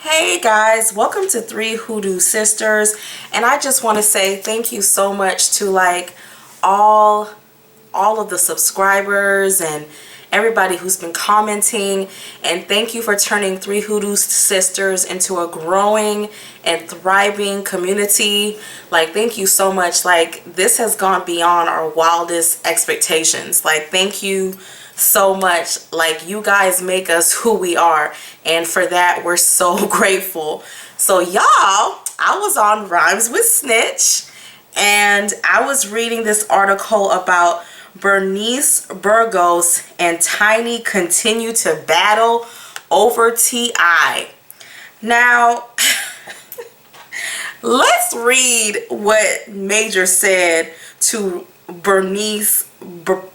Hey guys, welcome to Three Hoodoo Sisters, and I just want to say thank you so much to all of the subscribers and everybody who's been commenting, and thank you for turning Three Hoodoo Sisters into a growing and thriving community. Thank you so much. This has gone beyond our wildest expectations. Thank you so much. You guys make us who we are, and for that we're so grateful. So y'all, I was on Rhymes with Snitch, and I was reading this article about Bernice, Burgos, and Tiny continue to battle over T.I. Now let's read what Major said to Bernice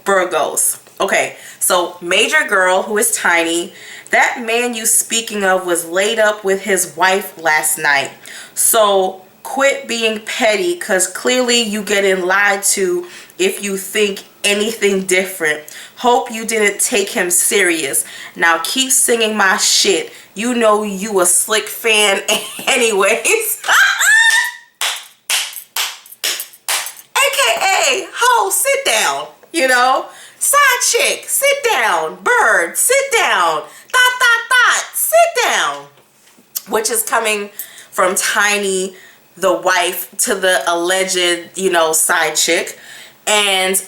Burgos. Okay, so Major Girl, who is Tiny, that man you speaking of was laid up with his wife last night. So quit being petty, because clearly you getting lied to if you think anything different. Hope you didn't take him serious. Now keep singing my shit. You know you a slick fan anyways. AKA, ho, sit down, Side chick, sit down. Bird, sit down. Sit down. Which is coming from Tiny, the wife, to the alleged, side chick. And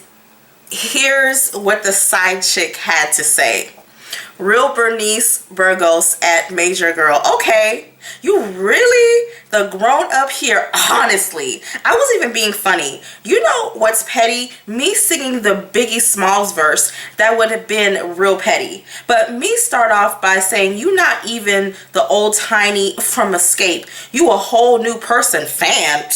here's what the side chick had to say. Real Bernice Burgos at Major Girl. Okay, you really the grown up here? Honestly, I was even being funny. You know what's petty? Me singing the Biggie Smalls verse, that would have been real petty. But me start off by saying you not even the old Tiny from Escape. You a whole new person, fam.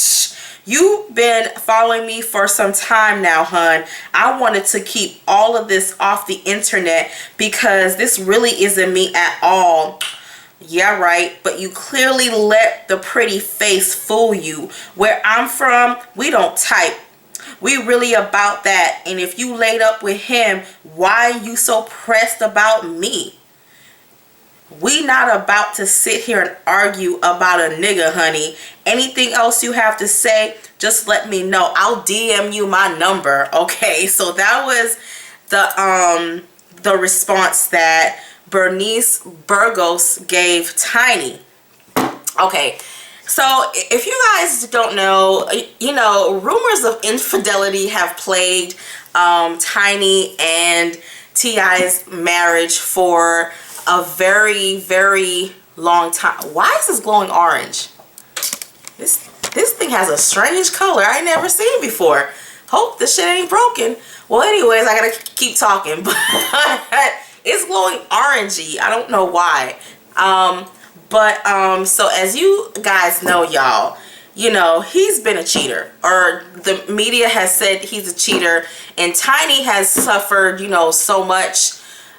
You've been following me for some time now, hun. I wanted to keep all of this off the internet because this really isn't me at all. Yeah, right. But you clearly let the pretty face fool you. Where I'm from, we don't type. We really about that. And if you laid up with him, why you so pressed about me? We not about to sit here and argue about a nigga, honey. Anything else you have to say, just let me know. I'll DM you my number. Okay, so that was the response that Bernice Burgos gave Tiny. Okay, so if you guys don't know, rumors of infidelity have plagued Tiny and T.I.'s marriage for a very, very long time. Why is this glowing orange? This thing has a strange color I ain't never seen before. Hope this shit ain't broken. Well, anyways, I gotta keep talking, but it's glowing orangey. I don't know why. So as you guys know, y'all, he's been a cheater, or the media has said he's a cheater, and Tiny has suffered, so much,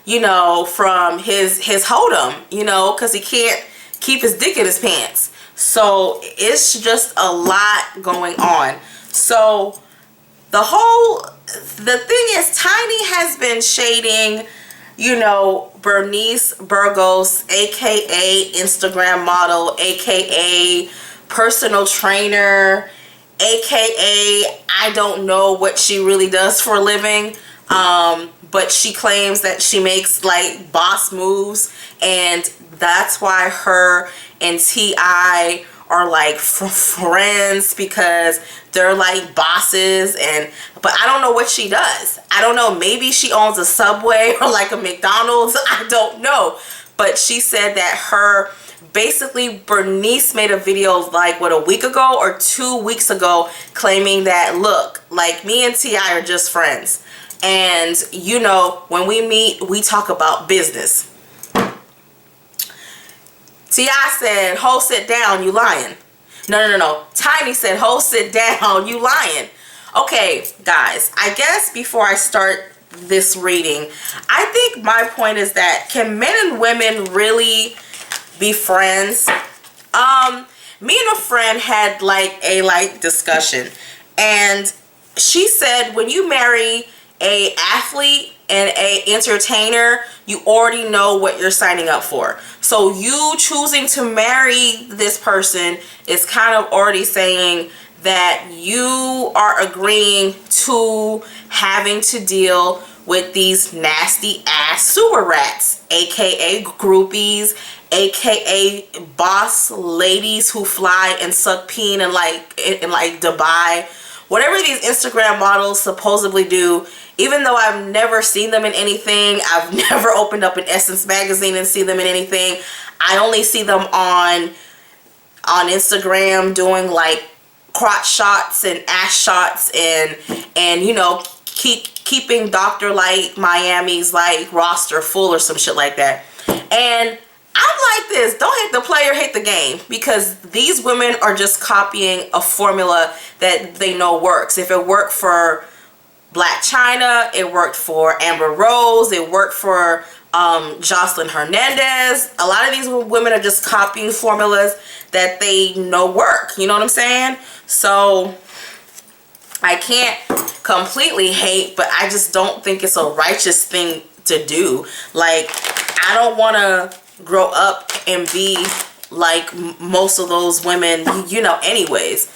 from his hold'em, because he can't keep his dick in his pants. So it's just a lot going on. So the thing is, Tiny has been shading, Bernice Burgos, aka Instagram model, aka personal trainer, aka I don't know what she really does for a living. But she claims that she makes boss moves, and that's why her and T.I. are friends, because they're bosses. But I don't know what she does. I don't know, maybe she owns a Subway or a McDonald's. I don't know. But she said that basically Bernice made a video a week ago or 2 weeks ago, claiming that, look, me and T.I. are just friends. And when we meet, we talk about business. T.I. said, ho, sit down, you lying. No. Tiny said, ho, sit down, you lying. Okay, guys, I guess before I start this reading, I think my point is that, can men and women really be friends? Me and a friend had a discussion, and she said, when you marry a athlete and a entertainer, you already know what you're signing up for. So you choosing to marry this person is kind of already saying that you are agreeing to having to deal with these nasty ass sewer rats, aka groupies, aka boss ladies who fly and suck peen in like Dubai, whatever these Instagram models supposedly do. Even though I've never seen them in anything, I've never opened up an Essence magazine and see them in anything. I only see them on Instagram doing like crotch shots and ass shots and you know, keeping Dr. Light Miami's like roster full or some shit like that. And I'm like this, don't hate the player, hate the game, because these women are just copying a formula that they know works. If it worked for Black China, it worked for Amber Rose, it worked for Jocelyn Hernandez. A lot of these women are just copying formulas that they know work. You know what I'm saying? So I can't completely hate, but I just don't think it's a righteous thing to do. Like, I don't want to grow up and be like most of those women, you know, anyways.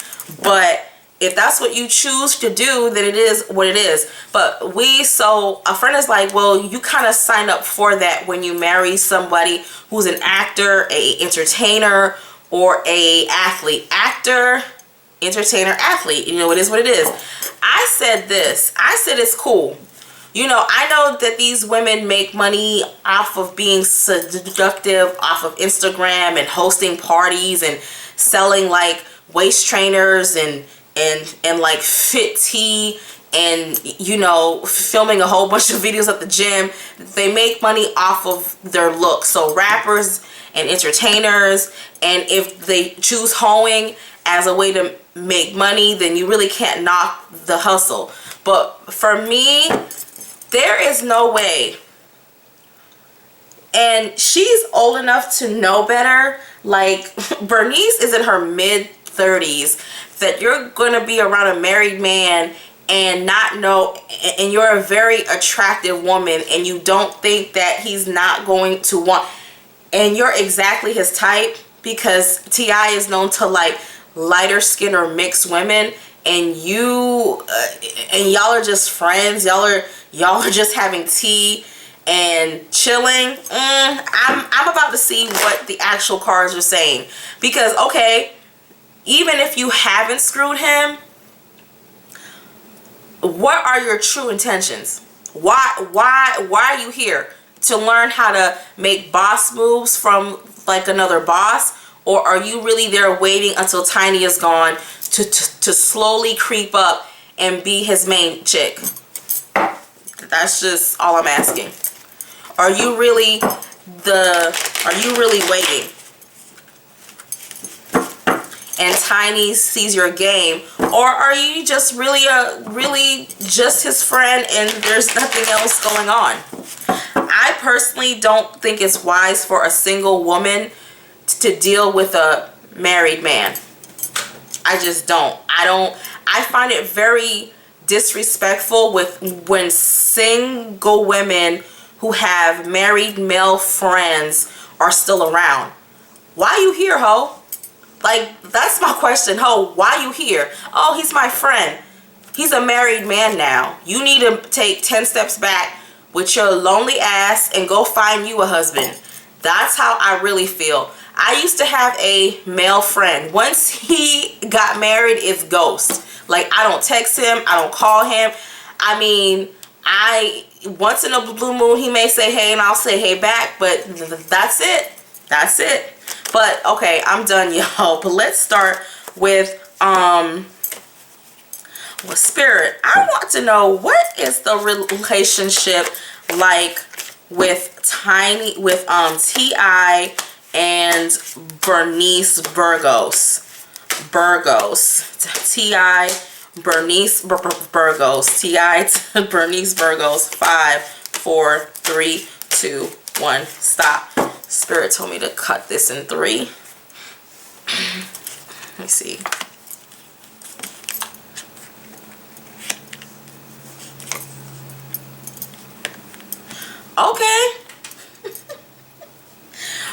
But if that's what you choose to do, then it is what it is. But so a friend is like, well, you kind of sign up for that when you marry somebody who's an actor, a entertainer, or a athlete. Actor, entertainer, athlete. You know, it is what it is. I said this. I said it's cool. You know, I know that these women make money off of being seductive, off of Instagram and hosting parties and selling like waist trainers and like fit tea and, you know, filming a whole bunch of videos at the gym. They make money off of their look. So rappers and entertainers, and if they choose hoeing as a way to make money, then you really can't knock the hustle. But for me, there is no way. And she's old enough to know better. Like, Bernice is in her mid-30s. That you're going to be around a married man and not know, and you're a very attractive woman, and you don't think that he's not going to want, and you're exactly his type, because T.I. is known to like lighter skin or mixed women, and you and y'all are just friends, y'all are just having tea and chilling. I'm about to see what the actual cards are saying, because okay, even if you haven't screwed him, what are your true intentions? Why are you here? To learn how to make boss moves from like another boss? Or are you really there waiting until Tiny is gone to slowly creep up and be his main chick? That's just all I'm asking. Are you really waiting? And Tiny sees your game, or are you just really just his friend and there's nothing else going on? I personally don't think it's wise for a single woman to deal with a married man. I just don't. I find it very disrespectful when single women who have married male friends are still around. Why you here, ho? Like, that's my question, ho. Why you here? Oh, he's my friend. He's a married man now. You need to take 10 steps back with your lonely ass and go find you a husband. That's how I really feel. I used to have a male friend. Once he got married, it's ghost. Like, I don't text him. I don't call him. I mean, once in a blue moon, he may say hey and I'll say hey back, but that's it. That's it. But okay, I'm done, y'all. But let's start with Spirit. I want to know, what is the relationship like with T.I. and Bernice Burgos? T.I. Bernice Burgos. T.I. to Bernice Burgos. 5, 4, 3, 2, 1. Stop. Spirit told me to cut this in 3. Let me see. Okay.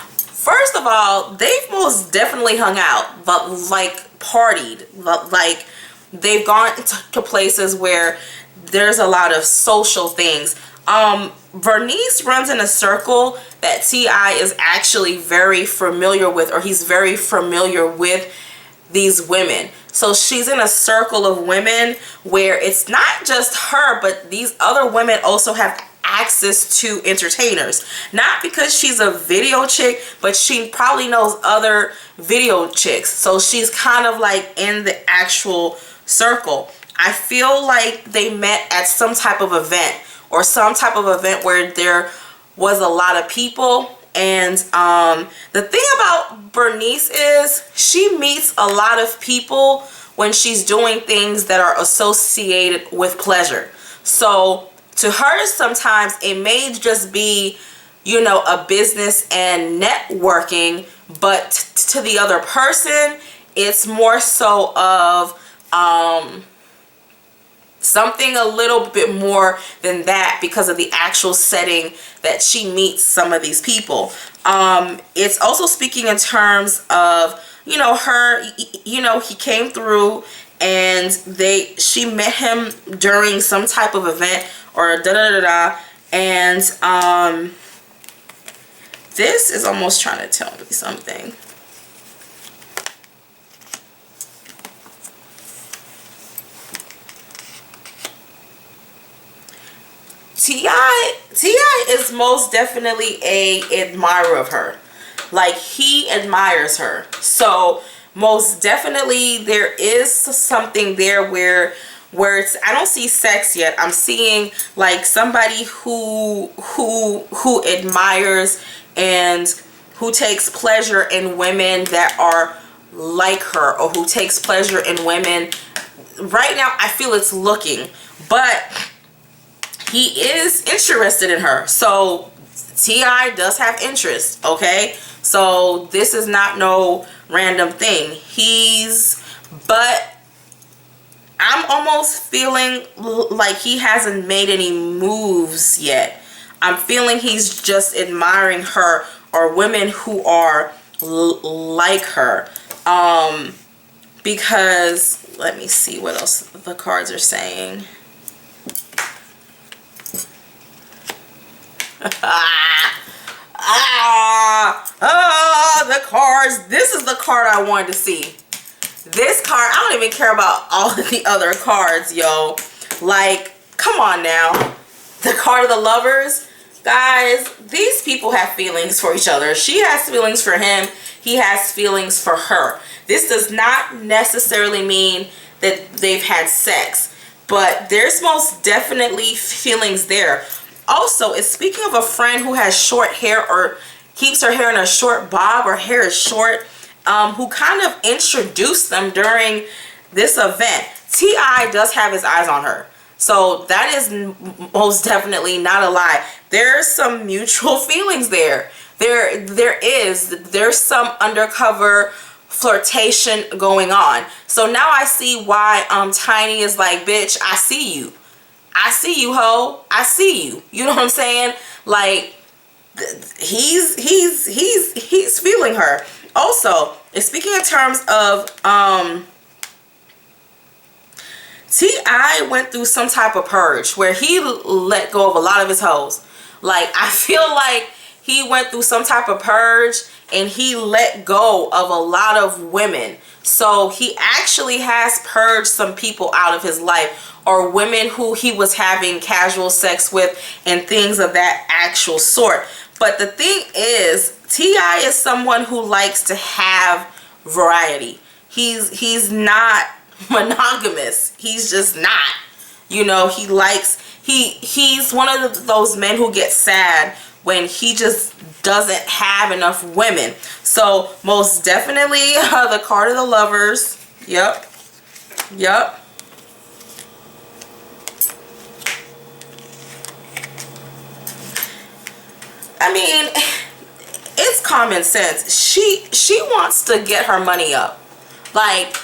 First of all, they've most definitely hung out, but like partied, like they've gone to places where there's a lot of social things. Bernice runs in a circle that T.I. is actually very familiar with, or he's very familiar with these women. So she's in a circle of women where it's not just her, but these other women also have access to entertainers. Not because she's a video chick, but she probably knows other video chicks. So she's kind of like in the actual circle. I feel like they met at some type of event, or some type of event where there was a lot of people. And the thing about Bernice is she meets a lot of people when she's doing things that are associated with pleasure. So to her, sometimes it may just be, you know, a business and networking, but to the other person, it's more so of something a little bit more than that, because of the actual setting that she meets some of these people. It's also speaking in terms of, you know, her, you know, he came through and she met him during some type of event or da da da da, and this is almost trying to tell me something. T.I. is most definitely a admirer of her. Like, he admires her. So most definitely there is something there where it's, I don't see sex yet. I'm seeing like somebody who admires and who takes pleasure in women that are like her, or who takes pleasure in women. Right now I feel it's looking, but he is interested in her. So T.I. does have interest, okay? So this is not no random thing. But I'm almost feeling like he hasn't made any moves yet. I'm feeling he's just admiring her, or women who are like her. Because, let me see what else the cards are saying. The cards. This is the card I wanted to see. This card, I don't even care about all of the other cards, yo. Like, come on now. The card of the Lovers. Guys, these people have feelings for each other. She has feelings for him. He has feelings for her. This does not necessarily mean that they've had sex, but there's most definitely feelings there. Also, it's speaking of a friend who has short hair, or keeps her hair in a short bob, or hair is short, who kind of introduced them during this event. T.I. does have his eyes on her. So that is most definitely not a lie. There's some mutual feelings there. There's some undercover flirtation going on. So now I see why Tiny is like, bitch, I see you. I see you, ho. I see you. You know what I'm saying? Like, he's feeling her. Also, speaking in terms of T.I. went through some type of purge where he let go of a lot of his hoes. Like, I feel like he went through some type of purge and he let go of a lot of women. So he actually has purged some people out of his life, or women who he was having casual sex with and things of that actual sort. But the thing is, T.I. is someone who likes to have variety. He's not monogamous. He's just not. You know, he's one of those men who gets sad when he just doesn't have enough women. So most definitely the card of the Lovers. Yep. I mean, it's common sense. She wants to get her money up. Like,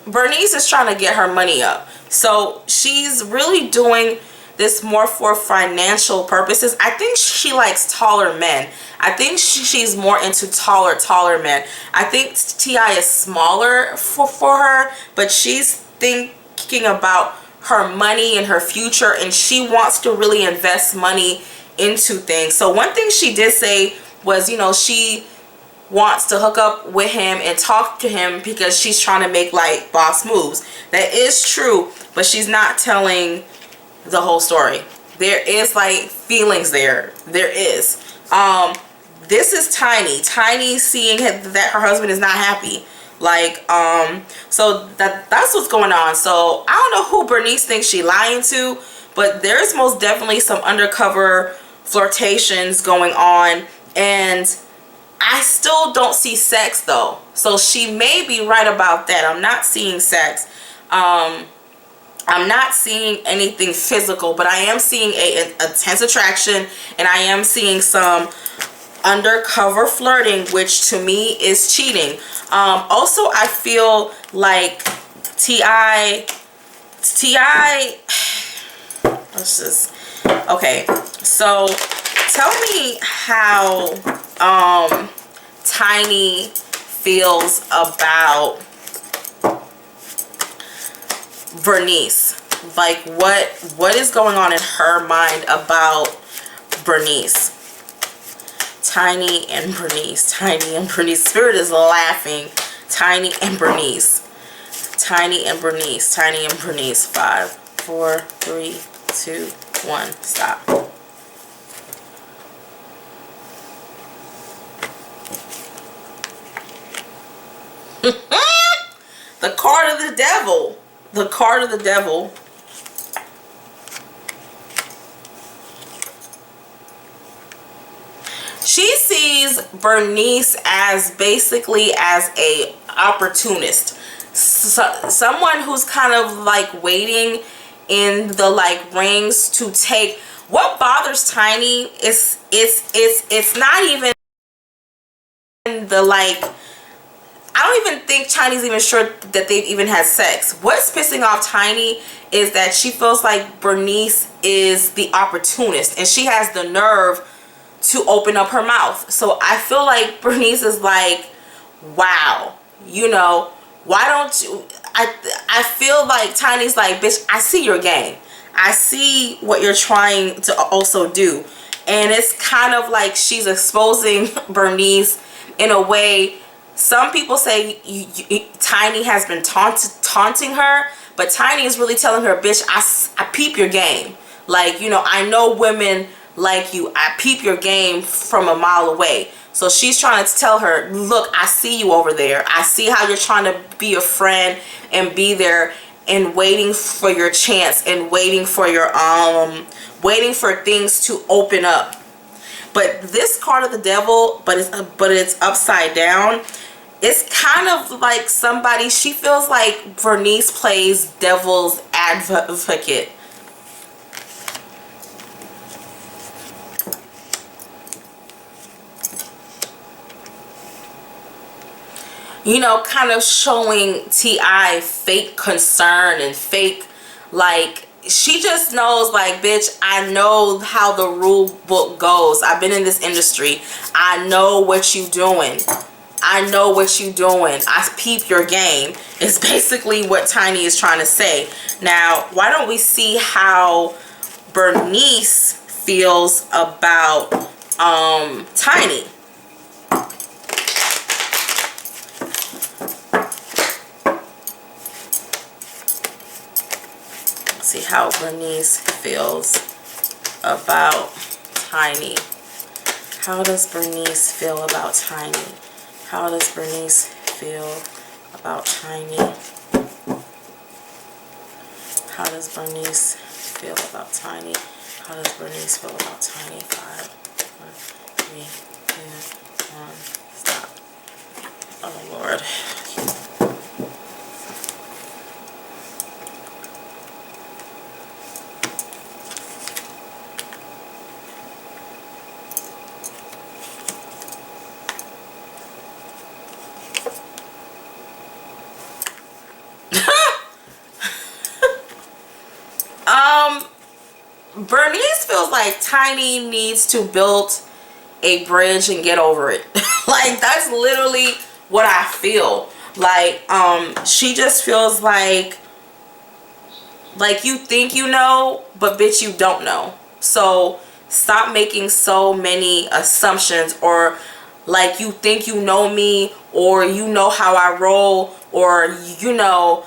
Bernice is trying to get her money up. So she's really doing this more for financial purposes. I think she likes taller men. I think she's more into taller men. I think T.I. is smaller for her, but she's thinking about her money and her future, and she wants to really invest money into things. So one thing she did say was, you know, she wants to hook up with him and talk to him because she's trying to make like boss moves. That is true, but she's not telling the whole story. There is like feelings there. There is. This is Tiny seeing that her husband is not happy. Like, so that's what's going on. So I don't know who Bernice thinks she lying to, but there's most definitely some undercover flirtations going on, and I still don't see sex though. So she may be right about that. I'm not seeing sex. I'm not seeing anything physical, but I am seeing a tense attraction, and I am seeing some undercover flirting, which to me is cheating. Also, I feel like T.I. Let's just, okay, so tell me how Tiny feels about Bernice. Like, what is going on in her mind about Bernice? Tiny and Bernice. Tiny and Bernice. Spirit is laughing. Tiny and Bernice. Tiny and Bernice. Tiny and Bernice. 5, 4, 3, 2, 1. Stop. The card of the devil. The card of the devil. She sees Bernice as basically as a opportunist. Someone who's kind of like waiting in the like rings to take. What bothers Tiny is it's not even the like, I don't even think Tiny's even sure that they've even had sex. What's pissing off Tiny is that she feels like Bernice is the opportunist, and she has the nerve to open up her mouth. So I feel like Bernice is like, wow, you know, why don't you, I feel like Tiny's like, bitch, I see your game. I see what you're trying to also do. And it's kind of like she's exposing Bernice in a way. Some people say Tiny has been taunting her, but Tiny is really telling her, bitch, I peep your game. Like, you know, I know women like you. I peep your game from a mile away. So she's trying to tell her, look, I see you over there. I see how you're trying to be a friend and be there and waiting for your chance and waiting for your waiting for things to open up. But this card of the devil, but it's upside down. It's kind of like somebody, she feels like Bernice plays devil's advocate. You know, kind of showing T.I. fake concern and fake, like, she just knows, like, bitch, I know how the rule book goes. I've been in this industry. I know what you doing. I know what you doing. I peep your game. It's basically what Tiny is trying to say. Now, why don't we see how Bernice feels about Tiny? See how Bernice feels about Tiny. How does Bernice feel about Tiny? How does Bernice feel about Tiny? How does Bernice feel about Tiny? How does Bernice feel about Tiny? 5, 4, 3, 2, 1. Stop. Oh, Lord. Bernice feels like Tiny needs to build a bridge and get over it. Like, that's literally what I feel. Like, she just feels like you think you know, but bitch, you don't know. So stop making so many assumptions, or like you think you know me, or you know how I roll, or you know,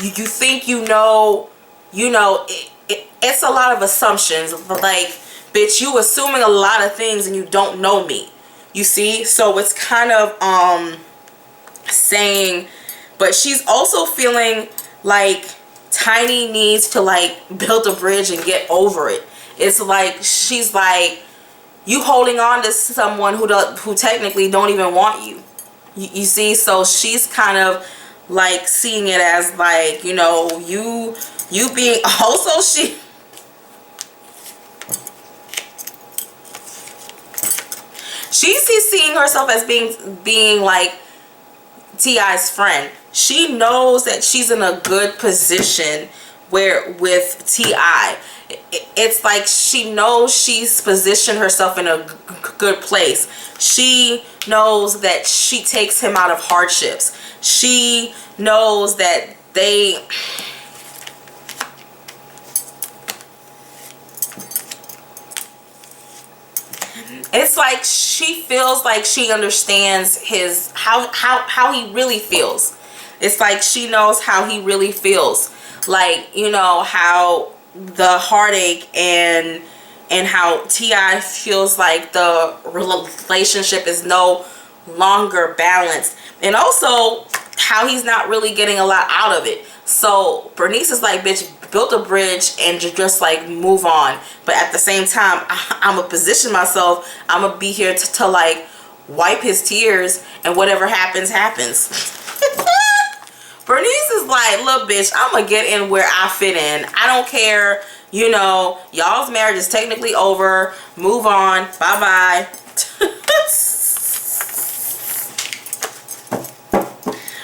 you think you know, it's a lot of assumptions. Like, bitch, you assuming a lot of things and you don't know me. You see? So it's kind of saying, but she's also feeling like Tiny needs to like build a bridge and get over it. It's like she's like, you holding on to someone who technically don't even want you. You see? So she's kind of like seeing it as like, you know, you being also she's seeing herself as being like T.I.'s friend. She knows that she's in a good position where with T.I. It's like she knows she's positioned herself in a good place. She knows that she takes him out of hardships. She knows that they... It's like she feels like she understands his how he really feels. It's like she knows how he really feels. Like, you know, how the heartache and how T.I. feels like the relationship is no longer balanced, and also how he's not really getting a lot out of it. So Bernice is like, bitch, build a bridge and just like move on. But at the same time, I'm gonna position myself. I'm gonna be here to like wipe his tears, and whatever happens happens. Bernice is like, look, bitch, I'm gonna get in where I fit in. I don't care. You know, y'all's marriage is technically over. Move on. Bye bye.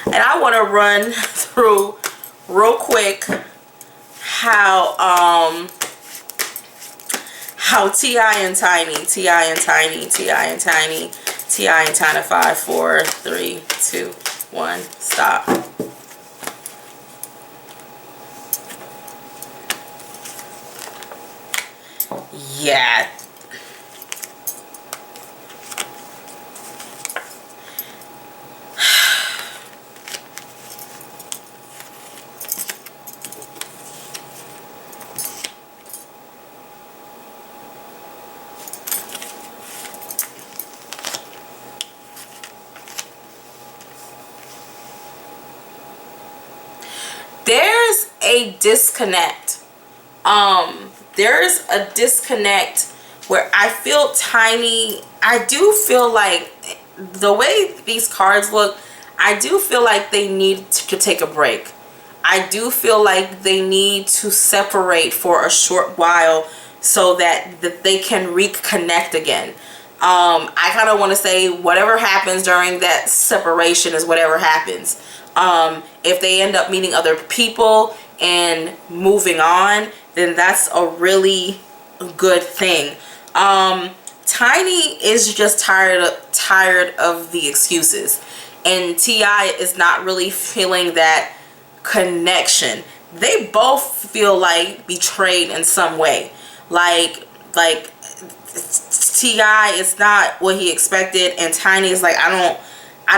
And I want to run through real quick how T.I. and Tiny, T.I. and Tiny, T.I. and Tiny, T.I. and Tiny. 5, 4, 3, 2, 1, stop. Yeah. There's a disconnect. There's a disconnect where I feel Tiny, I do feel like the way these cards look, I do feel like they need to take a break. I do feel like they need to separate for a short while so that they can reconnect again. I kind of want to say whatever happens during that separation is whatever happens. If they end up meeting other people and moving on, then that's a really good thing. Tiny is just tired of the excuses, and T.I. is not really feeling that connection. They both feel like betrayed in some way. Like T.I. is not what he expected, and Tiny is like, I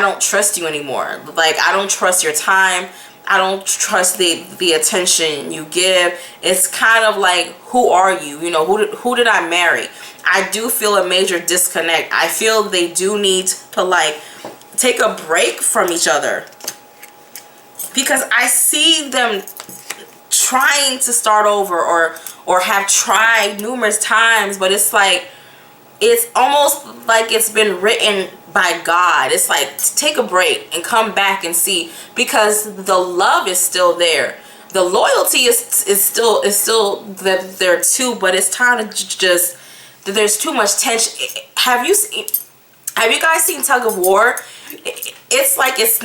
don't trust you anymore. Like, I don't trust your time. I don't trust the attention you give. It's kind of like, who are you? You know, who did I marry? I do feel a major disconnect. I feel they do need to like take a break from each other, because I see them trying to start over or have tried numerous times, but it's like, it's almost like it's been written by God. It's like, take a break and come back and see, because the love is still there. The loyalty is still there too, but it's time to just, there's too much tension. Have you guys seen Tug of War? It's like, it's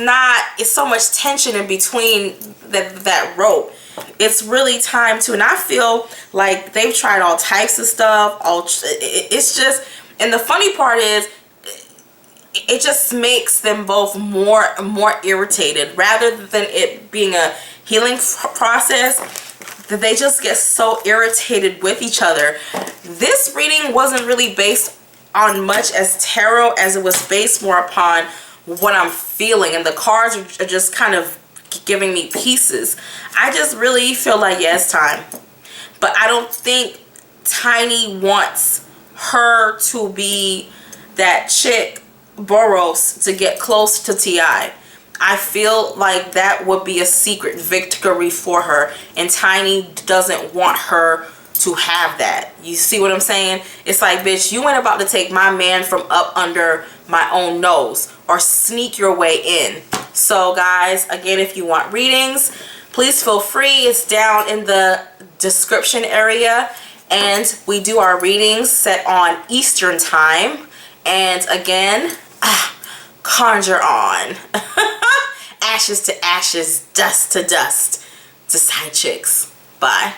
so much tension in between that rope. it's really time to, and I feel like they've tried all types of stuff. It's just, and the funny part is, it just makes them both more irritated rather than it being a healing process. That they just get so irritated with each other. This reading wasn't really based on much as tarot as it was based more upon what I'm feeling, and the cards are just kind of giving me pieces. I just really feel like, yeah, it's time. But I don't think Tiny wants her to be that chick, Boros, to get close to T.I. I feel like that would be a secret victory for her, and Tiny doesn't want her to have that. You see what I'm saying? It's like, bitch, you ain't about to take my man from up under my own nose or sneak your way in. So guys, again, if you want readings, please feel free. It's down in the description area, and we do our readings set on Eastern time. And again, conjure on. Ashes to ashes, dust to dust. To side chicks. Bye.